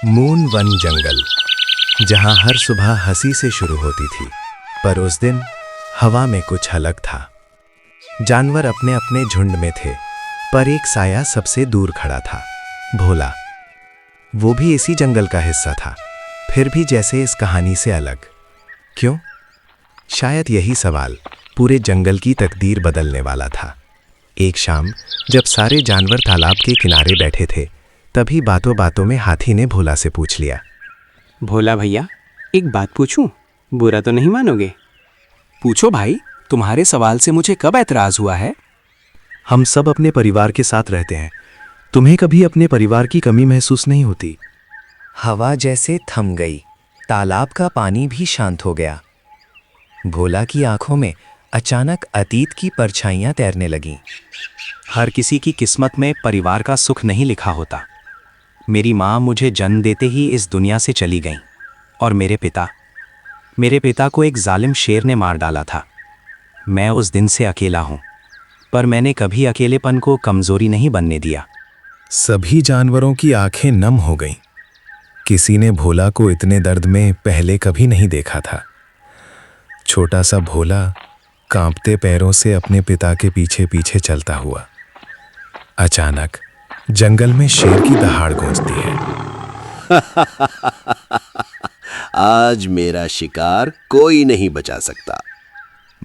Moon one जंगल, जहां हर सुबह हंसी से शुरू होती थी, पर उस दिन हवा में कुछ अलग था। जानवर अपने अपने झुंड में थे, पर एक साया सबसे दूर खड़ा था, भोला। वो भी इसी जंगल का हिस्सा था, फिर भी जैसे इस कहानी से अलग। क्यों? शायद यही सवाल पूरे जंगल की तकदीर बदलने वाला था। एक शाम जब सारे जानवर तालाब के किनारे बैठे थे, तभी बातों बातों में हाथी ने भोला से पूछ लिया। भोला भैया, एक बात पूछूं? बुरा तो नहीं मानोगे? पूछो भाई, तुम्हारे सवाल से मुझे कब ऐतराज हुआ है? हम सब अपने परिवार के साथ रहते हैं, तुम्हें कभी अपने परिवार की कमी महसूस नहीं होती? हवा जैसे थम गई, तालाब का पानी भी शांत हो गया। भोला की आंखों में अचानक अतीत की परछाइयां तैरने लगीं। हर किसी की किस्मत में परिवार का सुख नहीं लिखा होता। मेरी माँ मुझे जन्म देते ही इस दुनिया से चली गईं, और मेरे पिता को एक जालिम शेर ने मार डाला था। मैं उस दिन से अकेला हूँ, पर मैंने कभी अकेलेपन को कमजोरी नहीं बनने दिया। सभी जानवरों की आंखें नम हो गईं। किसी ने भोला को इतने दर्द में पहले कभी नहीं देखा था। छोटा सा भोला कांपते पैरों से अपने पिता के पीछे पीछे चलता हुआ। अचानक जंगल में शेर की दहाड़ गूंजती है। आज मेरा शिकार कोई नहीं बचा सकता।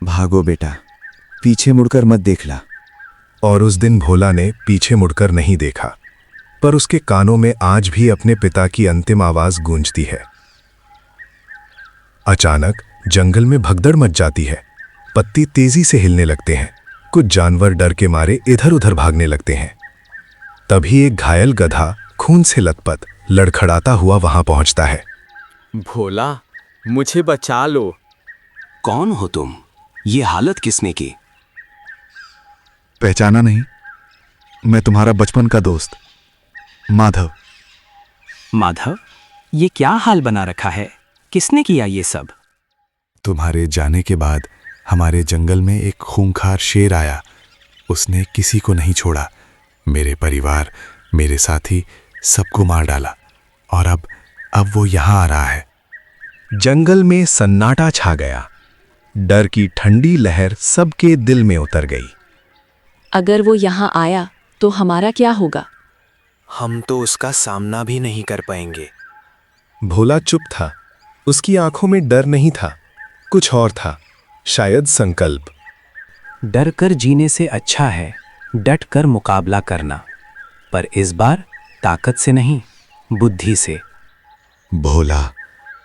भागो बेटा, पीछे मुड़कर मत देखना। और उस दिन भोला ने पीछे मुड़कर नहीं देखा, पर उसके कानों में आज भी अपने पिता की अंतिम आवाज गूंजती है। अचानक जंगल में भगदड़ मच जाती है। पत्ती तेजी से हिलने लगते हैं। कुछ जानवर डर के मारे इधर उधर भागने लगते हैं। तभी एक घायल गधा खून से लथपथ लड़खड़ाता हुआ वहां पहुंचता है। भोला, मुझे बचा लो। कौन हो तुम? ये हालत किसने की? पहचाना नहीं? मैं तुम्हारा बचपन का दोस्त माधव। माधव, ये क्या हाल बना रखा है? किसने किया ये सब? तुम्हारे जाने के बाद हमारे जंगल में एक खूंखार शेर आया। उसने किसी को नहीं छोड़ा। मेरे परिवार, मेरे साथी, सबको मार डाला। और अब वो यहां आ रहा है। जंगल में सन्नाटा छा गया। डर की ठंडी लहर सबके दिल में उतर गई। अगर वो यहाँ आया तो हमारा क्या होगा? हम तो उसका सामना भी नहीं कर पाएंगे। भोला चुप था। उसकी आंखों में डर नहीं था, कुछ और था, शायद संकल्प। डर कर जीने से अच्छा है डट कर मुकाबला करना, पर इस बार ताकत से नहीं, बुद्धि से। भोला,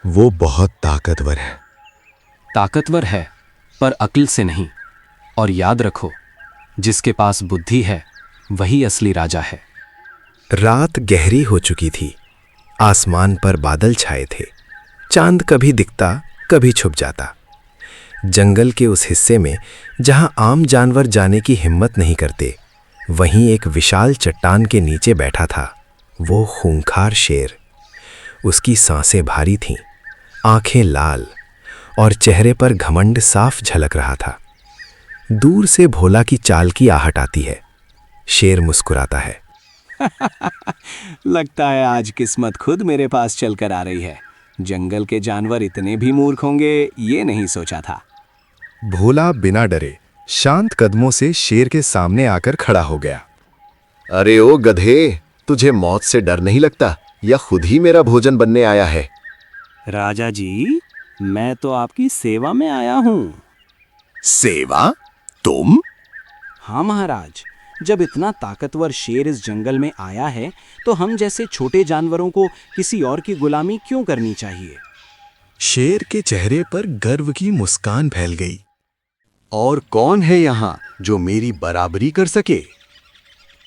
वो बहुत ताकतवर है। ताकतवर है, पर अक्ल से नहीं। और याद रखो, जिसके पास बुद्धि है वही असली राजा है। रात गहरी हो चुकी थी। आसमान पर बादल छाए थे। चांद कभी दिखता, कभी छुप जाता। जंगल के उस हिस्से में जहां आम जानवर जाने की हिम्मत नहीं करते, वहीं एक विशाल चट्टान के नीचे बैठा था वो खूंखार शेर। उसकी सांसें भारी थीं, आंखें लाल, और चेहरे पर घमंड साफ झलक रहा था। दूर से भोला की चाल की आहट आती है। शेर मुस्कुराता है। लगता है आज किस्मत खुद मेरे पास चलकर आ रही है। जंगल के जानवर इतने भी मूर्ख होंगे, ये नहीं सोचा था। भोला बिना डरे शांत कदमों से शेर के सामने आकर खड़ा हो गया। अरे ओ गधे, तुझे मौत से डर नहीं लगता, या खुद ही मेरा भोजन बनने आया है? राजा जी, मैं तो आपकी सेवा में आया हूँ। सेवा? तुम? हाँ महाराज, जब इतना ताकतवर शेर इस जंगल में आया है, तो हम जैसे छोटे जानवरों को किसी और की गुलामी क्यों करनी चाहिए? शेर के चेहरे पर गर्व की मुस्कान फैल गई। और कौन है यहाँ जो मेरी बराबरी कर सके?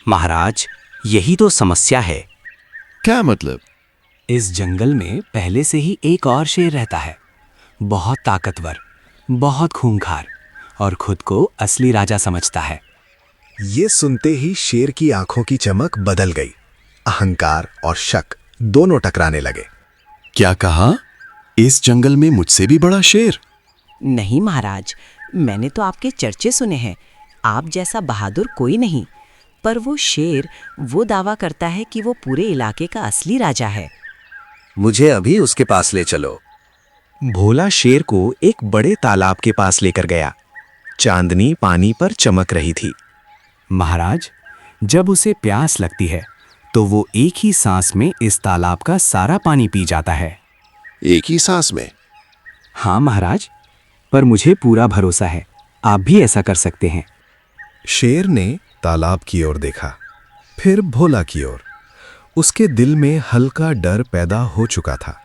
महाराज, यही तो समस्या है। क्या मतलब? इस जंगल में पहले से ही एक और शेर रहता है, बहुत ताकतवर, बहुत खूंखार, और खुद को असली राजा समझता है। ये सुनते ही शेर की आंखों की चमक बदल गई। अहंकार और शक दोनों टकराने लगे। क्या कहा? इस जंगल में मुझसे भी बड़ा शेर? नहीं महाराज, मैंने तो आपके चर्चे सुने हैं। आप जैसा बहादुर कोई नहीं। पर वो शेर वो दावा करता है कि वो पूरे इलाके का असली राजा है। मुझे अभी उसके पास ले चलो। भोला शेर को एक बड़े तालाब के पास लेकर गया। चांदनी पानी पर चमक रही थी। महाराज, जब उसे प्यास लगती है तो वो एक ही सांस में इस तालाब का सारा पानी पी जाता है। एक ही सांस में? हाँ महाराज, पर मुझे पूरा भरोसा है, आप भी ऐसा कर सकते हैं। शेर ने तालाब की ओर देखा, फिर भोला की ओर। उसके दिल में हल्का डर पैदा हो चुका था,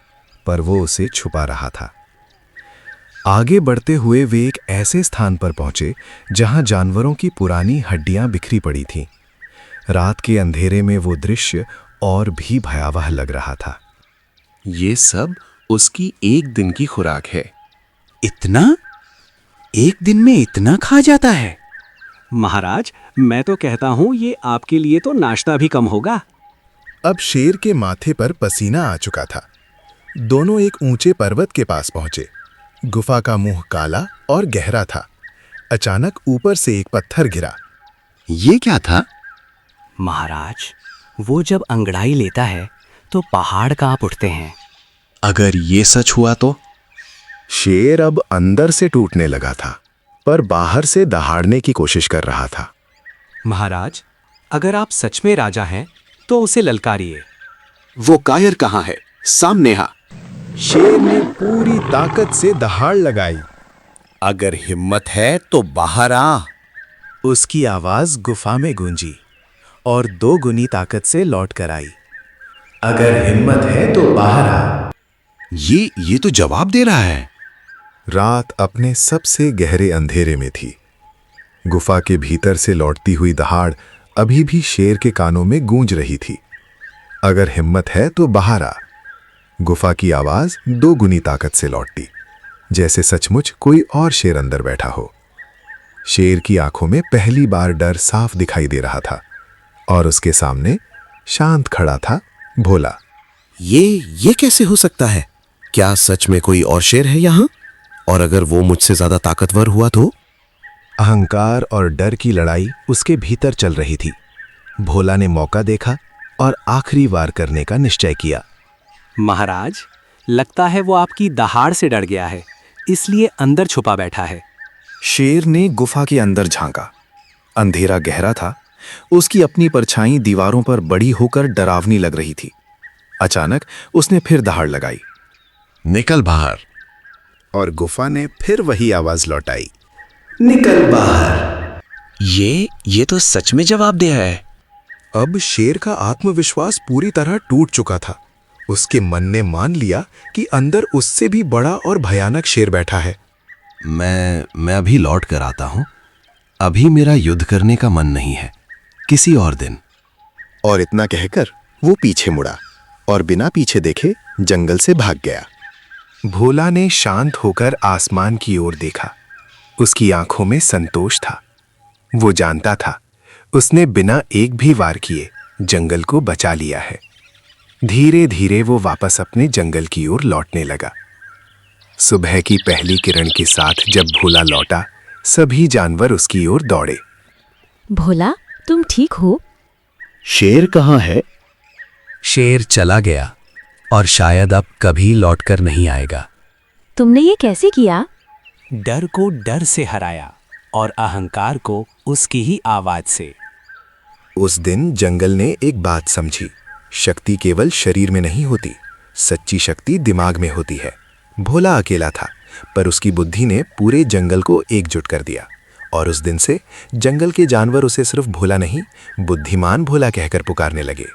पर वो उसे छुपा रहा था। आगे बढ़ते हुए वे एक ऐसे स्थान पर पहुंचे जहां जानवरों की पुरानी हड्डियां बिखरी पड़ी थीं। रात के अंधेरे में वो दृश्य और भी भयावह लग रहा था। ये सब उसकी एक दिन की खुराक है। इतना? एक दिन में इतना खा जाता है? महाराज, मैं तो कहता हूं ये आपके लिए तो नाश्ता भी कम होगा। अब शेर के माथे पर पसीना आ चुका था। दोनों एक ऊंचे पर्वत के पास पहुंचे। गुफा का मुंह काला और गहरा था। अचानक ऊपर से एक पत्थर गिरा। ये क्या था? महाराज, वो जब अंगड़ाई लेता है तो पहाड़ कांप उठते हैं। अगर ये सच हुआ तो? शेर अब अंदर से टूटने लगा था, पर बाहर से दहाड़ने की कोशिश कर रहा था। महाराज, अगर आप सच में राजा हैं तो उसे ललकारिए। वो कायर कहाँ है? सामने आ। शेर ने पूरी ताकत से दहाड़ लगाई। अगर हिम्मत है तो बाहर आ। उसकी आवाज गुफा में गूंजी और 2 गुनी ताकत से लौट कर आई। अगर हिम्मत है तो बाहर आ। ये तो जवाब दे रहा है। रात अपने सबसे गहरे अंधेरे में थी। गुफा के भीतर से लौटती हुई दहाड़ अभी भी शेर के कानों में गूंज रही थी। अगर हिम्मत है तो बाहर आ। गुफा की आवाज 2 गुनी ताकत से लौटती, जैसे सचमुच कोई और शेर अंदर बैठा हो। शेर की आंखों में पहली बार डर साफ दिखाई दे रहा था और उसके सामने शांत खड़ा था भोला। ये कैसे हो सकता है? क्या सच में कोई और शेर है यहाँ? और अगर वो मुझसे ज्यादा ताकतवर हुआ तो? अहंकार और डर की लड़ाई उसके भीतर चल रही थी। भोला ने मौका देखा और आखिरी वार करने का निश्चय किया। महाराज, लगता है वो आपकी दहाड़ से डर गया है, इसलिए अंदर छुपा बैठा है। शेर ने गुफा के अंदर झांका। अंधेरा गहरा था। उसकी अपनी परछाई दीवारों पर बड़ी होकर डरावनी लग रही थी। अचानक उसने फिर दहाड़ लगाई। निकल बाहर। और गुफा ने फिर वही आवाज लौटाई। निकल बाहर। ये तो सच में जवाब दिया है। अब शेर का आत्मविश्वास पूरी तरह टूट चुका था। उसके मन ने मान लिया कि अंदर उससे भी बड़ा और भयानक शेर बैठा है। मैं अभी लौट कर आता हूं। अभी मेरा युद्ध करने का मन नहीं है, किसी और दिन। और इतना कहकर वो पीछे मुड़ा और बिना पीछे देखे जंगल से भाग गया। भोला ने शांत होकर आसमान की ओर देखा। उसकी आंखों में संतोष था। वो जानता था उसने बिना एक भी वार किए जंगल को बचा लिया है। धीरे धीरे वो वापस अपने जंगल की ओर लौटने लगा। सुबह की पहली किरण के साथ जब भोला लौटा, सभी जानवर उसकी ओर दौड़े। भोला, तुम ठीक हो? शेर कहाँ है? शेर चला गया और शायद अब कभी लौटकर नहीं आएगा। तुमने ये कैसे किया? डर को डर से हराया और अहंकार को उसकी ही आवाज से। उस दिन जंगल ने एक बात समझी। शक्ति केवल शरीर में नहीं होती, सच्ची शक्ति दिमाग में होती है। भोला अकेला था, पर उसकी बुद्धि ने पूरे जंगल को एकजुट कर दिया। और उस दिन से जंगल के जानवर उसे सिर्फ भोला नहीं, बुद्धिमान भोला कहकर पुकारने लगे।